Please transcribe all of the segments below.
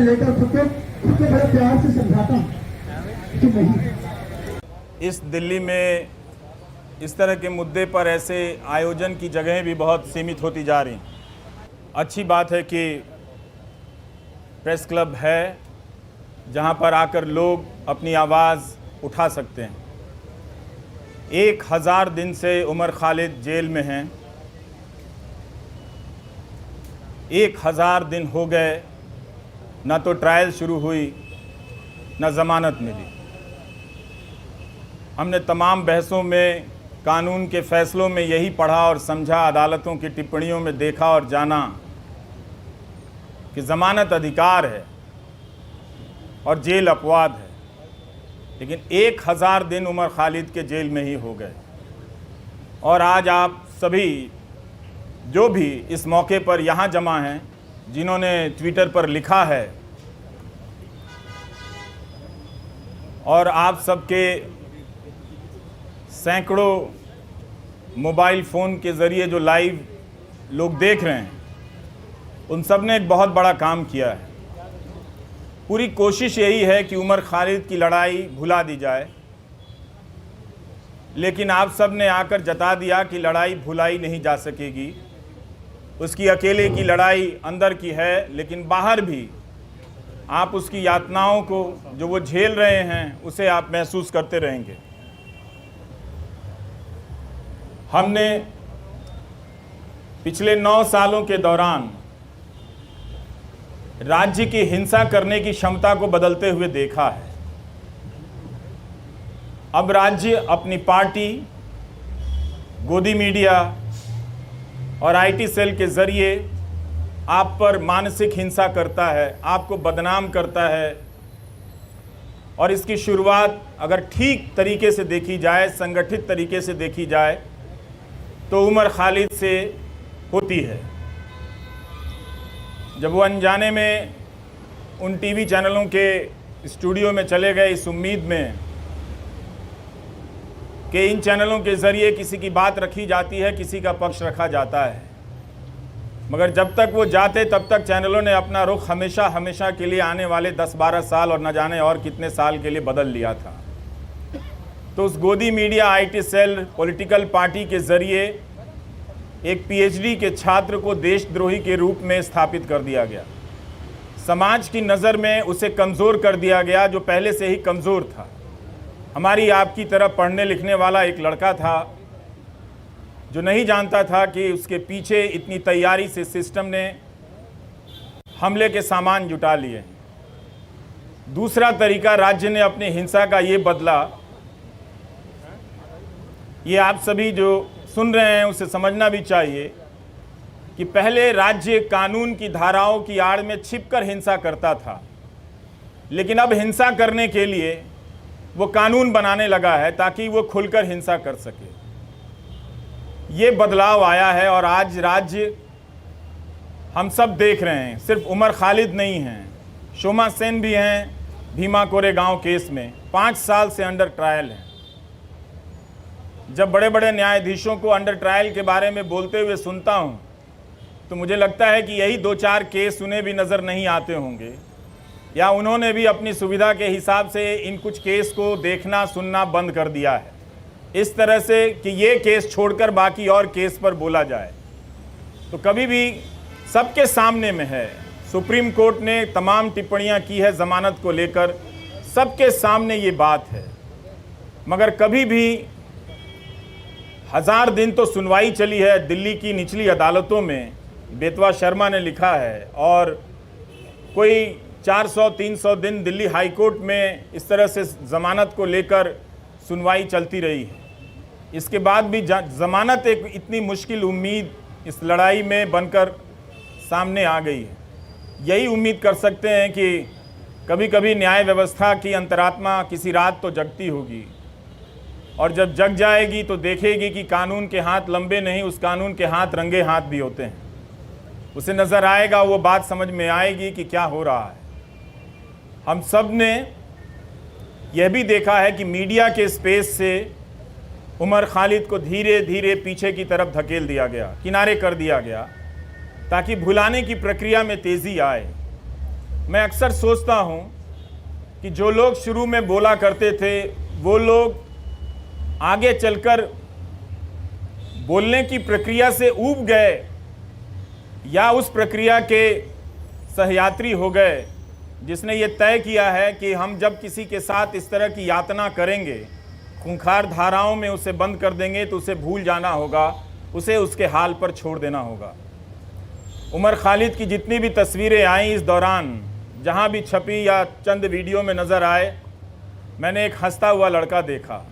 लेकर खुद को बड़े प्यार से समझाता हूँ कि नहीं। इस दिल्ली में इस तरह के मुद्दे पर ऐसे आयोजन की जगहें भी बहुत सीमित होती जा रही हैं। अच्छी बात है कि प्रेस क्लब है जहां पर आकर लोग अपनी आवाज़ उठा सकते हैं। 1000 दिन से उमर खालिद जेल में हैं। 1000 दिन हो गए, ना तो ट्रायल शुरू हुई ना ज़मानत मिली। हमने तमाम बहसों में, कानून के फ़ैसलों में यही पढ़ा और समझा, अदालतों की टिप्पणियों में देखा और जाना कि ज़मानत अधिकार है और जेल अपवाद है। लेकिन 1000 दिन उमर खालिद के जेल में ही हो गए। और आज आप सभी जो भी इस मौके पर यहाँ जमा हैं, जिन्होंने ट्विटर पर लिखा है, और आप सबके सैकड़ों मोबाइल फ़ोन के ज़रिए जो लाइव लोग देख रहे हैं, उन सब ने एक बहुत बड़ा काम किया है। पूरी कोशिश यही है कि उमर खालिद की लड़ाई भुला दी जाए, लेकिन आप सब ने आकर जता दिया कि लड़ाई भुलाई नहीं जा सकेगी। उसकी अकेले की लड़ाई अंदर की है, लेकिन बाहर भी आप उसकी यातनाओं को जो वो झेल रहे हैं उसे आप महसूस करते रहेंगे। हमने पिछले 9 सालों के दौरान राज्य की हिंसा करने की क्षमता को बदलते हुए देखा है। अब राज्य अपनी पार्टी, गोदी मीडिया और आईटी सेल के ज़रिए आप पर मानसिक हिंसा करता है, आपको बदनाम करता है। और इसकी शुरुआत अगर ठीक तरीके से देखी जाए, संगठित तरीके से देखी जाए, तो उमर खालिद से होती है। जब वो अनजाने में उन टीवी चैनलों के स्टूडियो में चले गए इस उम्मीद में कि इन चैनलों के ज़रिए किसी की बात रखी जाती है, किसी का पक्ष रखा जाता है, मगर जब तक वो जाते तब तक चैनलों ने अपना रुख हमेशा हमेशा के लिए आने वाले 10-12 साल और न जाने और कितने साल के लिए बदल लिया था। तो उस गोदी media, IT cell, political party के ज़रिए एक पीएचडी के छात्र को देशद्रोही के रूप में स्थापित कर दिया गया। समाज की नज़र में उसे कमज़ोर कर दिया गया, जो पहले से ही कमज़ोर था। हमारी आपकी तरह पढ़ने लिखने वाला एक लड़का था जो नहीं जानता था कि उसके पीछे इतनी तैयारी से सिस्टम ने हमले के सामान जुटा लिए। दूसरा तरीका राज्य ने अपनी हिंसा का ये बदला, ये आप सभी जो सुन रहे हैं उसे समझना भी चाहिए कि पहले राज्य कानून की धाराओं की आड़ में छिपकर हिंसा करता था, लेकिन अब हिंसा करने के लिए वो कानून बनाने लगा है ताकि वो खुलकर हिंसा कर सके। ये बदलाव आया है और आज राज्य हम सब देख रहे हैं। सिर्फ उमर खालिद नहीं हैं, शोमा सेन भी हैं। भीमा कोरेगांव केस में 5 साल से अंडर ट्रायल हैं। जब बड़े बड़े न्यायाधीशों को अंडर ट्रायल के बारे में बोलते हुए सुनता हूं, तो मुझे लगता है कि यही 2-4 केस उन्हें भी नज़र नहीं आते होंगे, या उन्होंने भी अपनी सुविधा के हिसाब से इन कुछ केस को देखना सुनना बंद कर दिया है, इस तरह से कि ये केस छोड़कर बाकी और केस पर बोला जाए। तो कभी भी सबके सामने में है, सुप्रीम कोर्ट ने तमाम टिप्पणियां की है ज़मानत को लेकर, सबके सामने ये बात है, मगर कभी भी 1000 दिन तो सुनवाई चली है दिल्ली की निचली अदालतों में। बेतवा शर्मा ने लिखा है, और कोई 400-300 दिन दिल्ली हाई कोर्ट में इस तरह से ज़मानत को लेकर सुनवाई चलती रही है। इसके बाद भी ज़मानत एक इतनी मुश्किल उम्मीद इस लड़ाई में बनकर सामने आ गई है। यही उम्मीद कर सकते हैं कि कभी कभी न्याय व्यवस्था की अंतरात्मा किसी रात तो जगती होगी, और जब जग जाएगी तो देखेगी कि कानून के हाथ लंबे नहीं, उस कानून के हाथ रंगे हाथ भी होते हैं। उसे नज़र आएगा, वो बात समझ में आएगी कि क्या हो रहा है। हम सब ने यह भी देखा है कि मीडिया के स्पेस से उमर खालिद को धीरे धीरे पीछे की तरफ धकेल दिया गया, किनारे कर दिया गया, ताकि भुलाने की प्रक्रिया में तेज़ी आए। मैं अक्सर सोचता हूं कि जो लोग शुरू में बोला करते थे वो लोग आगे चलकर बोलने की प्रक्रिया से ऊब गए या उस प्रक्रिया के सहयात्री हो गए, जिसने ये तय किया है कि हम जब किसी के साथ इस तरह की यातना करेंगे, खूंखार धाराओं में उसे बंद कर देंगे तो उसे भूल जाना होगा, उसे उसके हाल पर छोड़ देना होगा। उमर खालिद की जितनी भी तस्वीरें आईं इस दौरान, जहां भी छपी या चंद वीडियो में नज़र आए, मैंने एक हंसता हुआ लड़का देखा,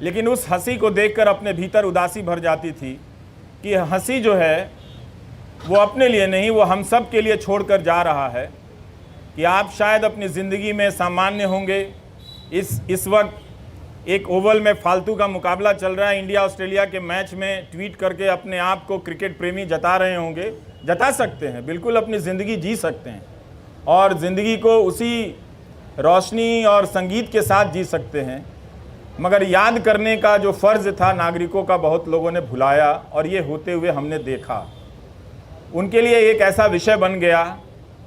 लेकिन उस हंसी को देखकर अपने भीतर उदासी भर जाती थी कि हंसी जो है वो अपने लिए नहीं, वो हम सब के लिए छोड़कर जा रहा है कि आप शायद अपनी ज़िंदगी में सामान्य होंगे। इस वक्त एक ओवल में फालतू का मुकाबला चल रहा है, इंडिया ऑस्ट्रेलिया के मैच में ट्वीट करके अपने आप को क्रिकेट प्रेमी जता रहे होंगे। जता सकते हैं, बिल्कुल अपनी ज़िंदगी जी सकते हैं और ज़िंदगी को उसी रोशनी और संगीत के साथ जी सकते हैं, मगर याद करने का जो फ़र्ज़ था नागरिकों का बहुत लोगों ने भुलाया और ये होते हुए हमने देखा। उनके लिए एक ऐसा विषय बन गया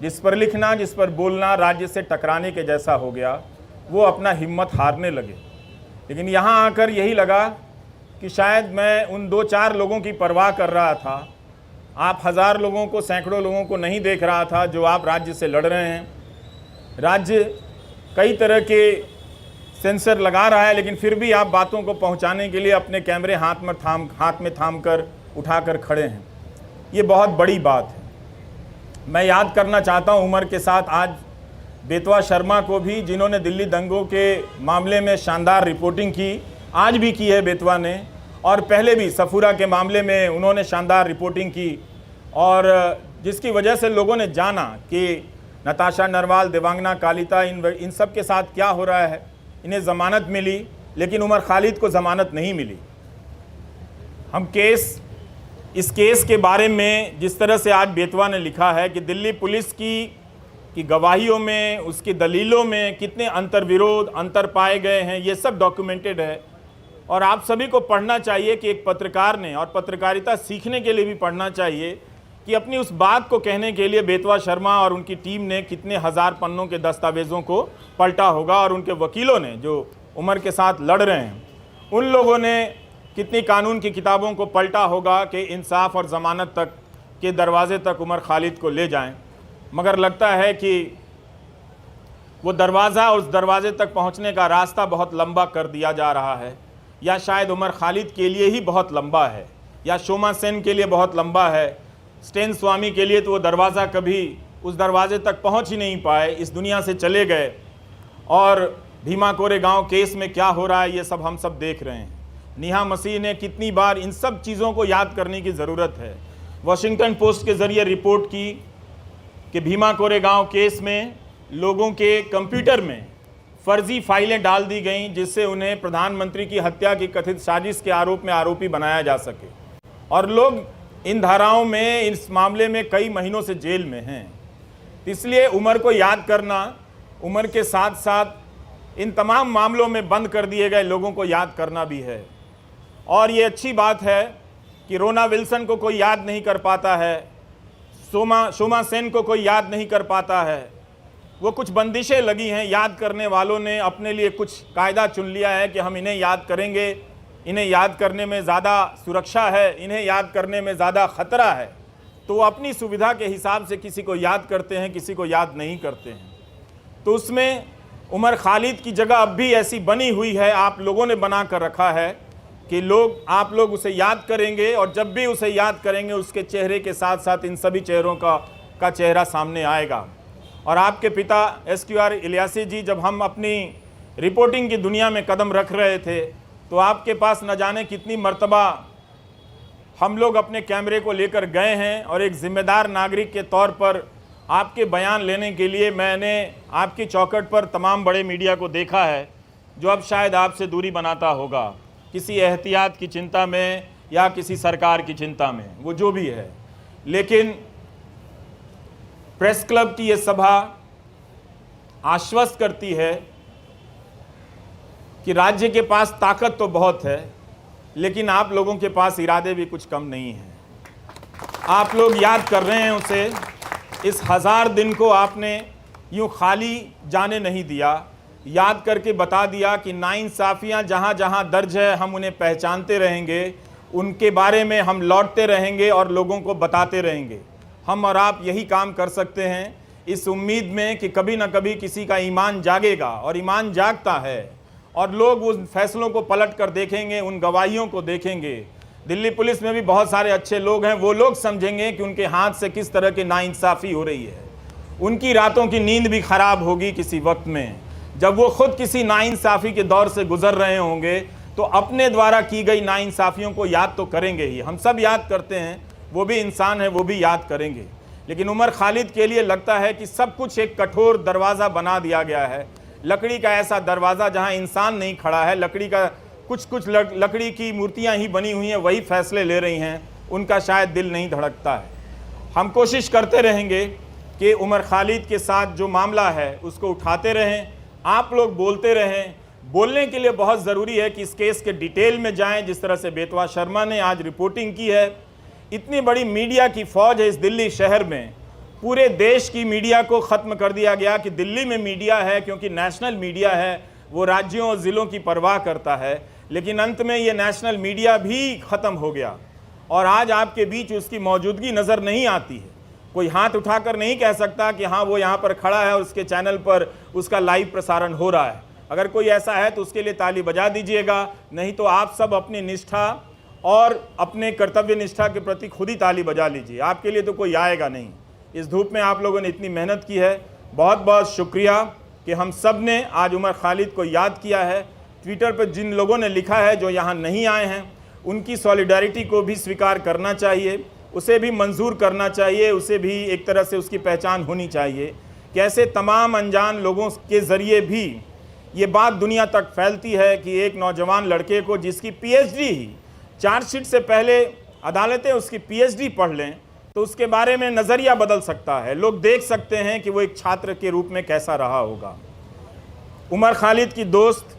जिस पर लिखना, जिस पर बोलना राज्य से टकराने के जैसा हो गया। वो अपना हिम्मत हारने लगे। लेकिन यहाँ आकर यही लगा कि शायद मैं उन 2-4 लोगों की परवाह कर रहा था। आप हज़ार लोगों को, सैकड़ों लोगों को नहीं देख रहा था जो आप राज्य से लड़ रहे हैं। राज्य कई तरह के सेंसर लगा रहा है, लेकिन फिर भी आप बातों को पहुंचाने के लिए अपने कैमरे हाथ में थाम कर उठाकर खड़े हैं। ये बहुत बड़ी बात है। मैं याद करना चाहता हूं उमर के साथ आज बेतवा शर्मा को भी, जिन्होंने दिल्ली दंगों के मामले में शानदार रिपोर्टिंग की, आज भी की है बेतवा ने, और पहले भी सफूरा के मामले में उन्होंने शानदार रिपोर्टिंग की, और जिसकी वजह से लोगों ने जाना कि नताशा नरवाल, देवांगना कालिता, इन सब के साथ क्या हो रहा है। इन्हें ज़मानत मिली, लेकिन उमर खालिद को ज़मानत नहीं मिली। हम इस केस के बारे में जिस तरह से आज बेतवा ने लिखा है कि दिल्ली पुलिस की गवाहियों में, उसकी दलीलों में कितने अंतर्विरोध, अंतर पाए गए हैं, ये सब डॉक्यूमेंटेड है। और आप सभी को पढ़ना चाहिए कि एक पत्रकार ने, और पत्रकारिता सीखने के लिए भी पढ़ना चाहिए कि अपनी उस बात को कहने के लिए बेतवा शर्मा और उनकी टीम ने कितने हज़ार पन्नों के दस्तावेज़ों को पलटा होगा, और उनके वकीलों ने जो उमर के साथ लड़ रहे हैं उन लोगों ने कितनी कानून की किताबों को पलटा होगा कि इंसाफ और ज़मानत तक के दरवाजे तक उमर खालिद को ले जाएं। मगर लगता है कि वो दरवाज़ा, उस दरवाजे तक पहुंचने का रास्ता बहुत लंबा कर दिया जा रहा है, या शायद उमर खालिद के लिए ही बहुत लंबा है, या शोमा सेन के लिए बहुत लंबा है। स्टेन स्वामी के लिए तो वो दरवाज़ा कभी उस दरवाजे तक पहुंच ही नहीं पाए, इस दुनिया से चले गए। और भीमा कोरेगांव केस में क्या हो रहा है ये सब हम सब देख रहे हैं। नेहा मसीह ने कितनी बार इन सब चीज़ों को याद करने की ज़रूरत है। वॉशिंगटन पोस्ट के ज़रिए रिपोर्ट की कि भीमा कोरेगांव केस में लोगों के कंप्यूटर में फर्जी फाइलें डाल दी गईं, जिससे उन्हें प्रधानमंत्री की हत्या की कथित साजिश के आरोप में आरोपी बनाया जा सके, और लोग इन धाराओं में, इस मामले में कई महीनों से जेल में हैं। इसलिए उमर को याद करना, उमर के साथ साथ इन तमाम मामलों में बंद कर दिए गए लोगों को याद करना भी है। और ये अच्छी बात है कि रोना विल्सन को कोई याद नहीं कर पाता है, शोमा सेन को कोई याद नहीं कर पाता है। वो कुछ बंदिशें लगी हैं, याद करने वालों ने अपने लिए कुछ कायदा चुन लिया है कि हम इन्हें याद करेंगे, इन्हें याद करने में ज़्यादा सुरक्षा है, इन्हें याद करने में ज़्यादा ख़तरा है। तो वो अपनी सुविधा के हिसाब से किसी को याद करते हैं, किसी को याद नहीं करते हैं। तो उसमें उमर खालिद की जगह अब भी ऐसी बनी हुई है, आप लोगों ने बना कर रखा है कि आप लोग उसे याद करेंगे, और जब भी उसे याद करेंगे उसके चेहरे के साथ साथ इन सभी चेहरों का चेहरा सामने आएगा। और आपके पिता SQR इलियासी जी, जब हम अपनी रिपोर्टिंग की दुनिया में कदम रख रहे थे तो आपके पास न जाने कितनी मर्तबा हम लोग अपने कैमरे को लेकर गए हैं, और एक ज़िम्मेदार नागरिक के तौर पर आपके बयान लेने के लिए मैंने आपकी चौखट पर तमाम बड़े मीडिया को देखा है, जो अब शायद आपसे दूरी बनाता होगा, किसी एहतियात की चिंता में या किसी सरकार की चिंता में, वो जो भी है। लेकिन प्रेस क्लब की ये सभा आश्वस्त करती है कि राज्य के पास ताकत तो बहुत है, लेकिन आप लोगों के पास इरादे भी कुछ कम नहीं हैं। आप लोग याद कर रहे हैं उसे, इस 1000 दिन को आपने यूं खाली जाने नहीं दिया, याद करके बता दिया कि नाइंसाफ़ियाँ जहाँ जहाँ दर्ज है हम उन्हें पहचानते रहेंगे, उनके बारे में हम लौटते रहेंगे और लोगों को बताते रहेंगे। हम और आप यही काम कर सकते हैं, इस उम्मीद में कि कभी ना कभी किसी का ईमान जागेगा, और ईमान जागता है और लोग उन फैसलों को पलट कर देखेंगे, उन गवाहियों को देखेंगे। दिल्ली पुलिस में भी बहुत सारे अच्छे लोग हैं, वो लोग समझेंगे कि उनके हाथ से किस तरह की नाइंसाफ़ी हो रही है। उनकी रातों की नींद भी ख़राब होगी किसी वक्त में, जब वो खुद किसी नाइंसाफ़ी के दौर से गुजर रहे होंगे, तो अपने द्वारा की गई नाइंसाफ़ियों को याद तो करेंगे ही। हम सब याद करते हैं, वो भी इंसान है, वो भी याद करेंगे। लेकिन उमर खालिद के लिए लगता है कि सब कुछ एक कठोर दरवाज़ा बना दिया गया है, लकड़ी का ऐसा दरवाज़ा जहां इंसान नहीं खड़ा है, लकड़ी का कुछ लकड़ी की मूर्तियां ही बनी हुई हैं, वही फैसले ले रही हैं, उनका शायद दिल नहीं धड़कता है। हम कोशिश करते रहेंगे कि उमर खालिद के साथ जो मामला है उसको उठाते रहें, आप लोग बोलते रहें। बोलने के लिए बहुत ज़रूरी है कि इस केस के डिटेल में जाएं, जिस तरह से बेतवा शर्मा ने आज रिपोर्टिंग की है। इतनी बड़ी मीडिया की फ़ौज है इस दिल्ली शहर में, पूरे देश की मीडिया को ख़त्म कर दिया गया कि दिल्ली में मीडिया है, क्योंकि नेशनल मीडिया है, वो राज्यों और ज़िलों की परवाह करता है। लेकिन अंत में ये नेशनल मीडिया भी ख़त्म हो गया और आज आपके बीच उसकी मौजूदगी नज़र नहीं आती है। कोई हाथ उठाकर नहीं कह सकता कि हाँ वो यहाँ पर खड़ा है और उसके चैनल पर उसका लाइव प्रसारण हो रहा है। अगर कोई ऐसा है तो उसके लिए ताली बजा दीजिएगा, नहीं तो आप सब अपनी निष्ठा और अपने कर्तव्य निष्ठा के प्रति खुद ही ताली बजा लीजिए, आपके लिए तो कोई आएगा नहीं। इस धूप में आप लोगों ने इतनी मेहनत की है, बहुत बहुत शुक्रिया कि हम सब ने आज उमर खालिद को याद किया है। ट्विटर पर जिन लोगों ने लिखा है जो यहाँ नहीं आए हैं, उनकी सॉलिडारिटी को भी स्वीकार करना चाहिए, उसे भी मंजूर करना चाहिए, उसे भी एक तरह से उसकी पहचान होनी चाहिए। कैसे तमाम अनजान लोगों के ज़रिए भी ये बात दुनिया तक फैलती है कि एक नौजवान लड़के को, जिसकी पीएचडी ही, चार्जशीट से पहले अदालतें उसकी पीएचडी पढ़ लें तो उसके बारे में नज़रिया बदल सकता है। लोग देख सकते हैं कि वो एक छात्र के रूप में कैसा रहा होगा। उमर खालिद की दोस्त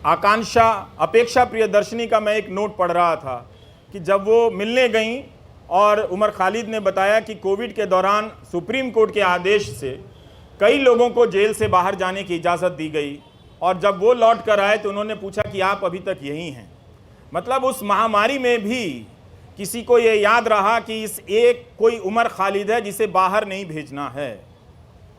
आकांक्षा अपेक्षा प्रियदर्शनी का मैं एक नोट पढ़ रहा था कि जब वो मिलने गईं और उमर खालिद ने बताया कि कोविड के दौरान सुप्रीम कोर्ट के आदेश से कई लोगों को जेल से बाहर जाने की इजाज़त दी गई, और जब वो लौट कर आए तो उन्होंने पूछा कि आप अभी तक यहीं हैं। मतलब उस महामारी में भी किसी को ये याद रहा कि इस एक कोई उमर खालिद है जिसे बाहर नहीं भेजना है।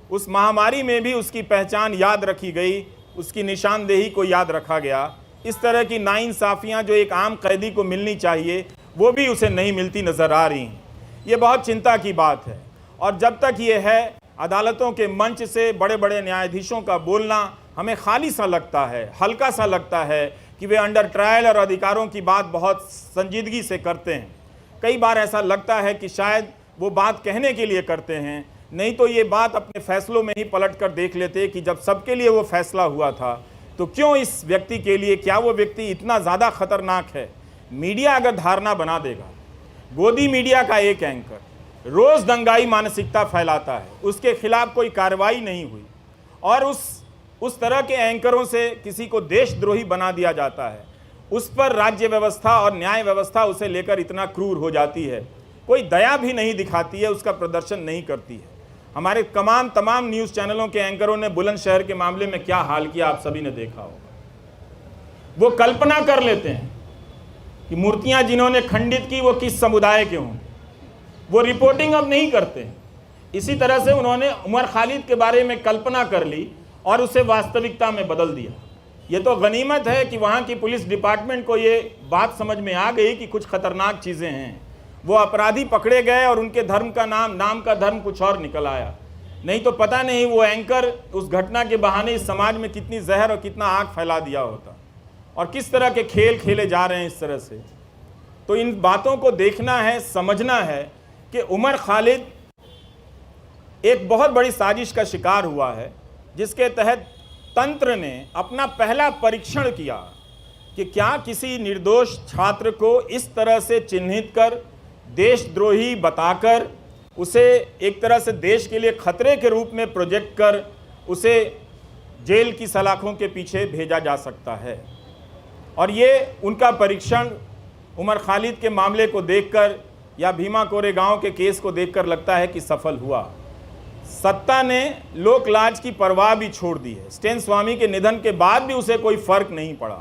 उस महामारी में भी उसकी पहचान याद रखी गई, उसकी निशानदेही को याद रखा गया। इस तरह की नाइंसाफ़ियाँ जो एक आम कैदी को मिलनी चाहिए वो भी उसे नहीं मिलती नज़र आ रही हैं। ये बहुत चिंता की बात है। और जब तक ये है, अदालतों के मंच से बड़े बड़े न्यायाधीशों का बोलना हमें खाली सा लगता है, हल्का सा लगता है कि वे अंडर ट्रायल और अधिकारों की बात बहुत संजीदगी से करते हैं। कई बार ऐसा लगता है कि शायद वो बात कहने के लिए करते हैं, नहीं तो ये बात अपने फैसलों में ही पलट कर देख लेते कि जब सबके लिए वो फैसला हुआ था तो क्यों इस व्यक्ति के लिए, क्या वो व्यक्ति इतना ज़्यादा खतरनाक है। मीडिया अगर धारणा बना देगा, गोदी मीडिया का एक एंकर रोज़ दंगाई मानसिकता फैलाता है, उसके खिलाफ कोई कार्रवाई नहीं हुई और उस तरह के एंकरों से किसी को देशद्रोही बना दिया जाता है, उस पर राज्य व्यवस्था और न्याय व्यवस्था उसे लेकर इतना क्रूर हो जाती है, कोई दया भी नहीं दिखाती है, उसका प्रदर्शन नहीं करती है। हमारे तमाम न्यूज़ चैनलों के एंकरों ने बुलंदशहर के मामले में क्या हाल किया आप सभी ने देखा होगा। वो कल्पना कर लेते हैं कि मूर्तियां जिन्होंने खंडित की वो किस समुदाय के हों, वो रिपोर्टिंग अब नहीं करते हैं। इसी तरह से उन्होंने उमर खालिद के बारे में कल्पना कर ली और उसे वास्तविकता में बदल दिया। ये तो गनीमत है कि वहाँ की पुलिस डिपार्टमेंट को ये बात समझ में आ गई कि कुछ खतरनाक चीज़ें हैं। वो अपराधी पकड़े गए और उनके धर्म का नाम का धर्म कुछ और निकल आया। नहीं तो पता नहीं वो एंकर उस घटना के बहाने इस समाज में कितनी जहर और कितना आग फैला दिया होता, और किस तरह के खेल खेले जा रहे हैं इस तरह से। तो इन बातों को देखना है, समझना है कि उमर खालिद एक बहुत बड़ी साजिश का शिकार हुआ है, जिसके तहत तंत्र ने अपना पहला परीक्षण किया कि क्या किसी निर्दोष छात्र को इस तरह से चिन्हित कर, देशद्रोही बताकर, उसे एक तरह से देश के लिए खतरे के रूप में प्रोजेक्ट कर उसे जेल की सलाखों के पीछे भेजा जा सकता है। और ये उनका परीक्षण उमर खालिद के मामले को देखकर या भीमा कोरेगांव के केस को देखकर लगता है कि सफल हुआ। सत्ता ने लोक लाज की परवाह भी छोड़ दी है। स्टेन स्वामी के निधन के बाद भी उसे कोई फर्क नहीं पड़ा,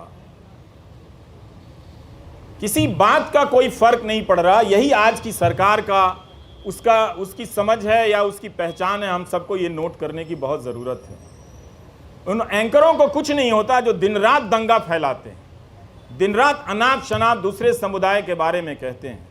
किसी बात का कोई फर्क नहीं पड़ रहा। यही आज की सरकार का उसकी समझ है या उसकी पहचान है। हम सबको ये नोट करने की बहुत ज़रूरत है। उन एंकरों को कुछ नहीं होता जो दिन रात दंगा फैलाते हैं, दिन रात अनाप शनाप दूसरे समुदाय के बारे में कहते हैं,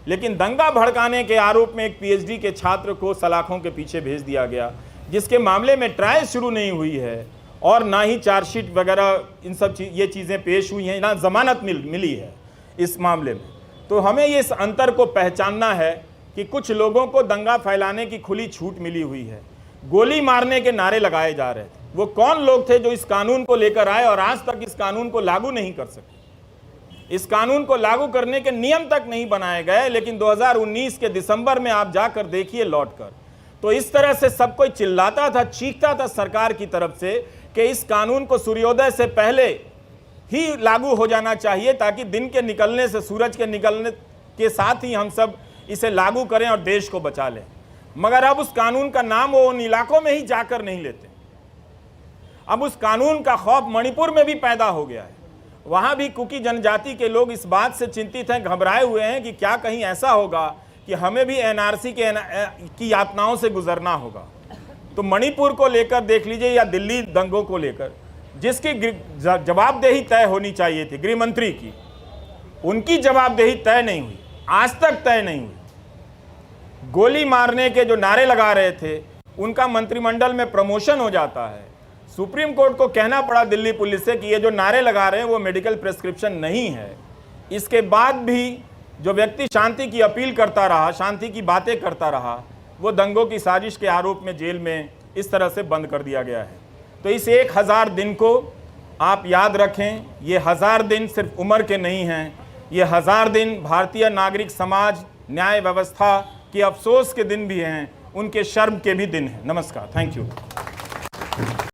लेकिन दंगा भड़काने के आरोप में एक पीएचडी के छात्र को सलाखों के पीछे भेज दिया गया, जिसके मामले में ट्रायल शुरू नहीं हुई है और ना ही चार्जशीट वगैरह इन सब ये चीज़ें पेश हुई हैं, ना जमानत मिली है इस मामले में। तो हमें ये इस अंतर को पहचानना है कि कुछ लोगों को दंगा फैलाने की खुली छूट मिली हुई है, गोली मारने के नारे लगाए जा रहे थे। वो कौन लोग थे जो इस कानून को लेकर आए और आज तक इस कानून को लागू नहीं कर सके? इस कानून को लागू करने के नियम तक नहीं बनाए गए, लेकिन 2019 के दिसंबर में आप जाकर देखिए लौटकर, तो इस तरह से सब कोई चिल्लाता था, चीखता था सरकार की तरफ से कि इस कानून को सूर्योदय से पहले ही लागू हो जाना चाहिए, ताकि दिन के निकलने से, सूरज के निकलने के साथ ही हम सब इसे लागू करें और देश को बचा लें। मगर अब उस कानून का नाम वो उन इलाकों में ही जाकर नहीं लेते। अब उस कानून का खौफ मणिपुर में भी पैदा हो गया है। वहाँ भी कुकी जनजाति के लोग इस बात से चिंतित हैं, घबराए हुए हैं कि क्या कहीं ऐसा होगा कि हमें भी एनआरसी की यातनाओं से गुजरना होगा। तो मणिपुर को लेकर देख लीजिए या दिल्ली दंगों को लेकर, जिसकी जवाबदेही तय होनी चाहिए थी गृह मंत्री की, उनकी जवाबदेही तय नहीं हुई, आज तक तय नहीं हुई। गोली मारने के जो नारे लगा रहे थे उनका मंत्रिमंडल में प्रमोशन हो जाता है। सुप्रीम कोर्ट को कहना पड़ा दिल्ली पुलिस से कि ये जो नारे लगा रहे हैं वो मेडिकल प्रिस्क्रिप्शन नहीं है। इसके बाद भी जो व्यक्ति शांति की अपील करता रहा, शांति की बातें करता रहा, वो दंगों की साजिश के आरोप में जेल में इस तरह से बंद कर दिया गया है। तो इस 1000 दिन को आप याद रखें। ये 1000 दिन सिर्फ उम्र के नहीं हैं, ये 1000 दिन भारतीय नागरिक समाज, न्याय व्यवस्था के अफसोस के दिन भी हैं, उनके शर्म के भी दिन हैं। नमस्कार, थैंक यू।